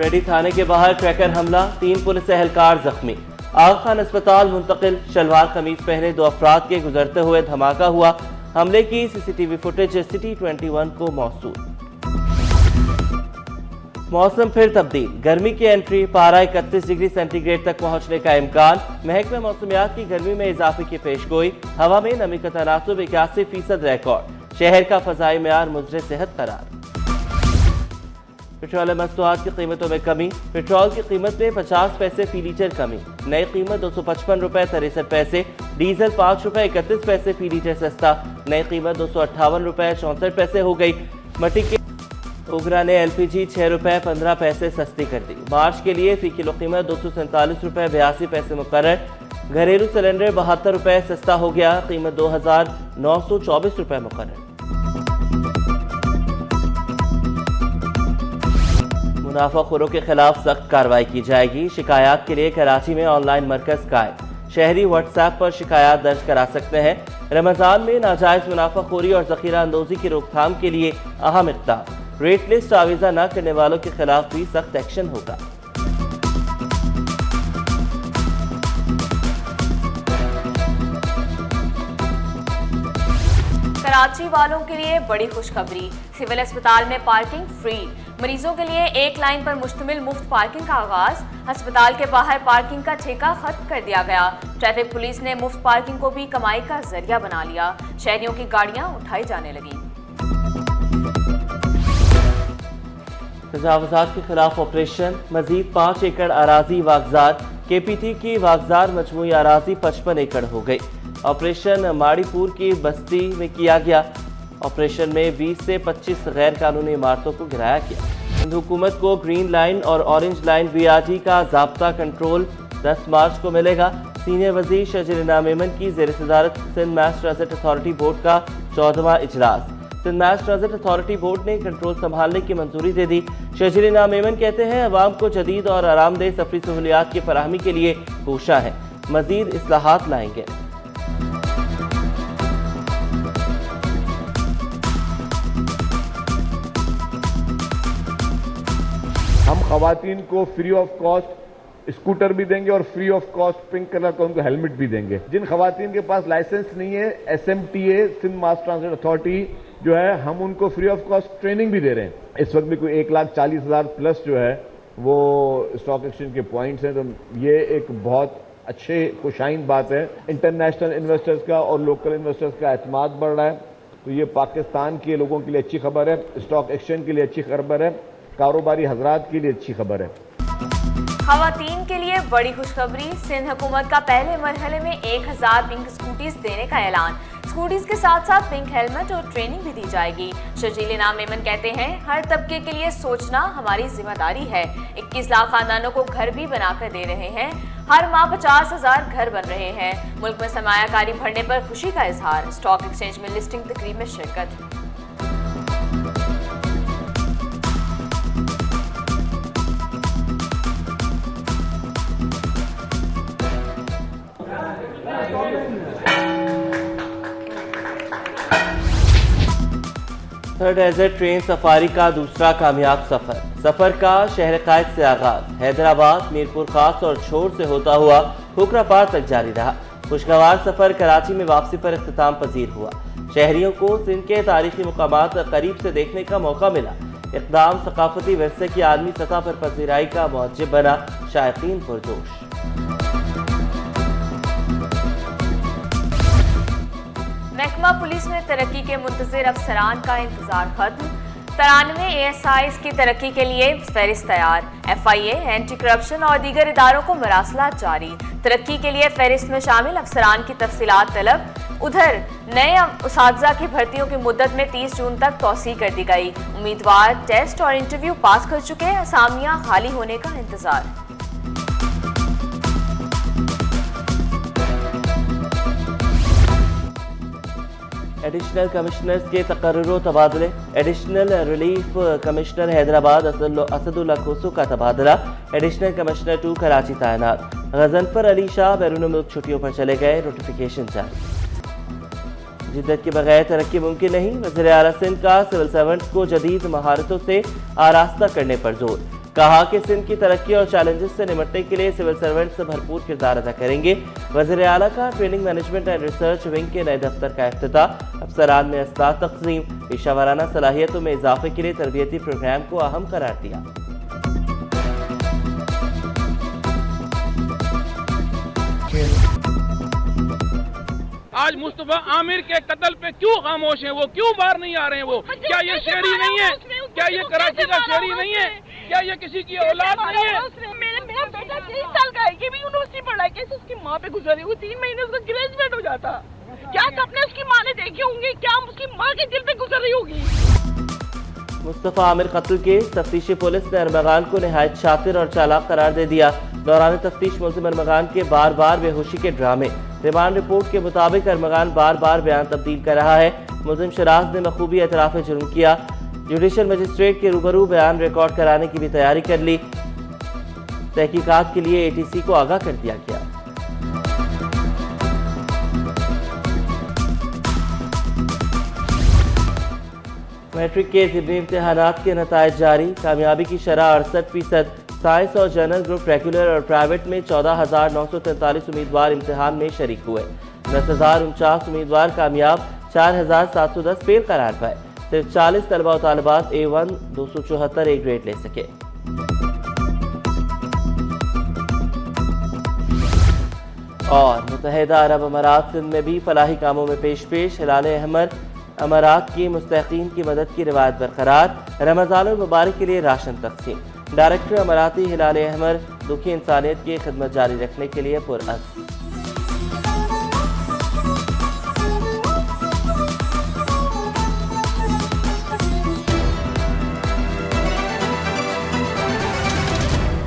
Ready थाने के बाहर cracker हमला, 3 पुलिस एहलकार जख्मी। आगा खान अस्पताल मुंतकिल, शलवार कमीज पहने 2 अफराद के गुजरते हुए धमाका हुआ। हमले की सीसीटीवी फुटेज सिटी 21 को मौसूल। मौसम फिर तब्दील, गर्मी की एंट्री, पारा 31 डिग्री सेंटीग्रेड तक पहुंचने का इम्कान। महकमे मौसमियात की गर्मी में इजाफे की पेशगोई। हवा में नमी का तनासुब 81% रिकॉर्ड। शहर का फजाई मेयार मुज़र सेहत करार। पेट्रोल मसनूआत की कीमतों में कमी, पेट्रोल की कीमत में 50 पैसे फी लीटर कमी। नई कीमत 255 रुपए 63 पैसे, डीजल 5 रुपए 31 पैसे फी लीटर सस्ता। नई कीमत 258 रुपए 64 पैसे हो गई। मट्टी के ओगरा ने LPG 6 रुपए 15 पैसे सस्ती कर दी। मार्च के लिए फी किलो कीमत 247 रुपए 82 पैसे मुकर्रर। घरेलू सिलेंडर 72 रुपए सस्ता हो गया, कीमत 2924 रुपए मुकर्रर। मुनाफाखोरों के खिलाफ सख्त कार्रवाई की जाएगी। शिकायत के लिए कराची में ऑनलाइन मरकज कायम। शहरी व्हाट्सएप पर शिकायत दर्ज करा सकते हैं। रमजान में नाजायज मुनाफाखोरी और जखीरा अंदोजी की रोकथाम के लिए अहम इक़दाम। रेट लिस्ट आवीज़ा न करने वालों के खिलाफ भी सख्त एक्शन होगा। कराची वालों के लिए बड़ी खुशखबरी, सिविल अस्पताल में पार्किंग फ्री। मरीजों के लिए एक लाइन पर मुश्तमिल मुफ्त पार्किंग का आगाज। अस्पताल के बाहर पार्किंग का ठेका खत्म कर दिया गया। ट्रैफिक पुलिस ने मुफ्त पार्किंग को भी कमाई का जरिया बना लिया। शहरियों की गाड़ियां उठाई जाने लगी। तजावुज़ात के खिलाफ ऑपरेशन, मजीद 5 एकड़ अराजी वागजार। KPT की वागजार मजमूई अराजी 55 एकड़ हो गई। ऑपरेशन माड़ीपुर की बस्ती में किया गया। ऑपरेशन में 20 से 25 गैर कानूनी इमारतों को गिराया गया। सिंध हुकूमत को ग्रीन लाइन और ऑरेंज लाइन BRT का ज़ाब्ता कंट्रोल 10 मार्च को मिलेगा। सीनियर वज़ीर शजरी मेमन की ज़ेर सदारत Sindh mass transit authority board का 14वां इजलास। Sindh mass transit authority board ने कंट्रोल संभालने की मंजूरी दे दी। शजरी मेमन कहते हैं अवाम को जदीद और आरामदेह सफरी सहूलियात की फराहमी के लिए कोशिश है, मजीद इस्लाहात लाएंगे। हम खवातीन को फ्री ऑफ कॉस्ट स्कूटर भी देंगे और free of cost pink colour का उनको हेलमेट भी देंगे। जिन खवातीन के पास लाइसेंस नहीं है, SMTA Sindh mass transit authority जो है, हम उनको फ्री ऑफ कॉस्ट ट्रेनिंग भी दे रहे हैं। इस वक्त भी कोई 1,40,000 प्लस जो है वो स्टॉक एक्सचेंज के पॉइंट्स हैं। तो ये एक बहुत अच्छे खुशाइन बात है। इंटरनेशनल इन्वेस्टर्स का और लोकल इन्वेस्टर्स का एतमाद बढ़ रहा है। तो ये पाकिस्तान के लोगों के लिए अच्छी खबर है, स्टॉक एक्सचेंज के लिए अच्छी खबर है, कारोबारी हजरात के लिए अच्छी खबर है। खवातीन के लिए बड़ी खुशखबरी, सिंध हुकूमत का पहले मरहले में 1000 पिंक स्कूटीज देने का ऐलान। स्कूटीज के साथ साथ पिंक हेलमेट और ट्रेनिंग भी दी जाएगी। शजील मेमन कहते हैं हर तबके के लिए सोचना हमारी जिम्मेदारी है। 21 लाख खानदानों को घर भी बनाकर दे रहे हैं। हर माह 50,000 घर बन रहे हैं। मुल्क में सरमायाकारी बढ़ने पर खुशी का इजहार। स्टॉक एक्सचेंज में लिस्टिंग तकरीब में शिरकत। थर्ड डेजर्ट ट्रेन सफारी का दूसरा कामयाब सफर का शहर कायद से आगाज। हैदराबाद, मीरपुर खास और छोर से होता हुआ हुक्रापार तक जारी रहा। खुशगवार सफर कराची में वापसी पर इख्तिताम पजीर हुआ। शहरियों को सिंध के तारीखी मुकामात करीब से देखने का मौका मिला। इक़दाम सकाफती विरसे की आलमी सतह पर पजीराई का मौजब बना। शायकीन पुरजोश। महकमा पुलिस में तरक्की के मुंतज़िर अफसरान का इंतजार खत्म। 93 ASIs की तरक्की के लिए फहरिस्त तैयार। FIA, एंटी करप्शन और दीगर इदारों को मरासलात जारी। तरक्की के लिए फहरिस्त में शामिल अफसरान की तफसीलात तलब। उधर नए उसातिज़ा की भर्तियों की मुद्दत में 30 जून तक तौसी कर दी गई। उम्मीदवार टेस्ट और इंटरव्यू पास कर चुके, असामियां खाली होने का इंतजार। एडिशनल कमिश्नर्स के तकर्रुर तबादले। Additional relief commissioner Hyderabad Asadullah Khoso का तबादला। एडिशनल कमिश्नर 2 कराची तैनात। गजनफर अली शाह बैरून मुल्क छुट्टियों पर चले गए, नोटिफिकेशन जारी। जिद्दत के बगैर तरक्की मुमकिन नहीं। वज़ीर आला सिंध का सिविल सर्वेंट्स को जदीद महारतों से आरास्ता करने पर जोर। कहा कि सिंध की तरक्की और चैलेंजेस से निपटने के लिए सिविल सर्वेंट्स भरपूर किरदार अदा करेंगे। वज़ीर आला का training management and research wing के नए दफ्तर का इफ्तिताह। अफसरान में असलाह तक़सीम, पेशावराना सलाहियतों में इजाफे के लिए तरबियती प्रोग्राम को अहम करार दिया। आज मुस्तफा आमिर के कत्ल पे क्यों खामोश हैं? वो क्यों बाहर नहीं आ रहे हैं? वो क्या ये शहरी नहीं है? क्या ये कराची का शहरी नहीं है? क्या ये किसी की औलाद नहीं है? मेरा बेटा 30 साल का है, ये भी यूनिवर्सिटी पढ़ा है। कैसे उसकी माँ पे गुजरी? वो 3 महीने उसका ग्रेजुएट हो जाता। क्या सपने उसकी माँ ने देखे होंगे? क्या उसकी माँ के दिल पे गुजर रही होगी? मुस्तफा आमिर कत्ल के तफ्तीशी पुलिस ने अरमगान को निहायत शातिर और चालाक करार दे दिया। दौरान तफ्तीश मुल्जिम अरमगान के बार बार बेहोशी के ड्रामे। रिमांड रिपोर्ट के मुताबिक अरमगान बार बार बयान तब्दील कर रहा है। मुल्जिम शराज ने बखूबी एतराफ़ जुर्म किया। जुडिशल मजिस्ट्रेट के रूबरू बयान रिकॉर्ड कराने की भी तैयारी कर ली। तहकीकात के लिए ATC को आगाह कर दिया गया। मैट्रिक के ज़िमनी इम्तिहानात के नताइज जारी। कामयाबी की शरह 68%। साइंस और जनरल ग्रुप रेगुलर और प्राइवेट में 14,943 उम्मीदवार इम्तिहान में शरीक हुए। 10,049 उम्मीदवार कामयाब, 4,710 फेल करार पाए। सिर्फ 40 तलबा और तालिबात A1 274 A ग्रेड ले सके। और मुत्तहिदा अरब अमारात सिंध में भी फलाही कामों में पेश हिलाल अहमर अमारात की मुस्तहिकीन की मदद की रिवायत बरकरार। रमज़ानुल मुबारक के लिए राशन तक़सीम। डायरेक्टर अमाराती हिलाल अहमर दुखी इंसानियत की खिदमत जारी रखने के लिए पुरअज़्म।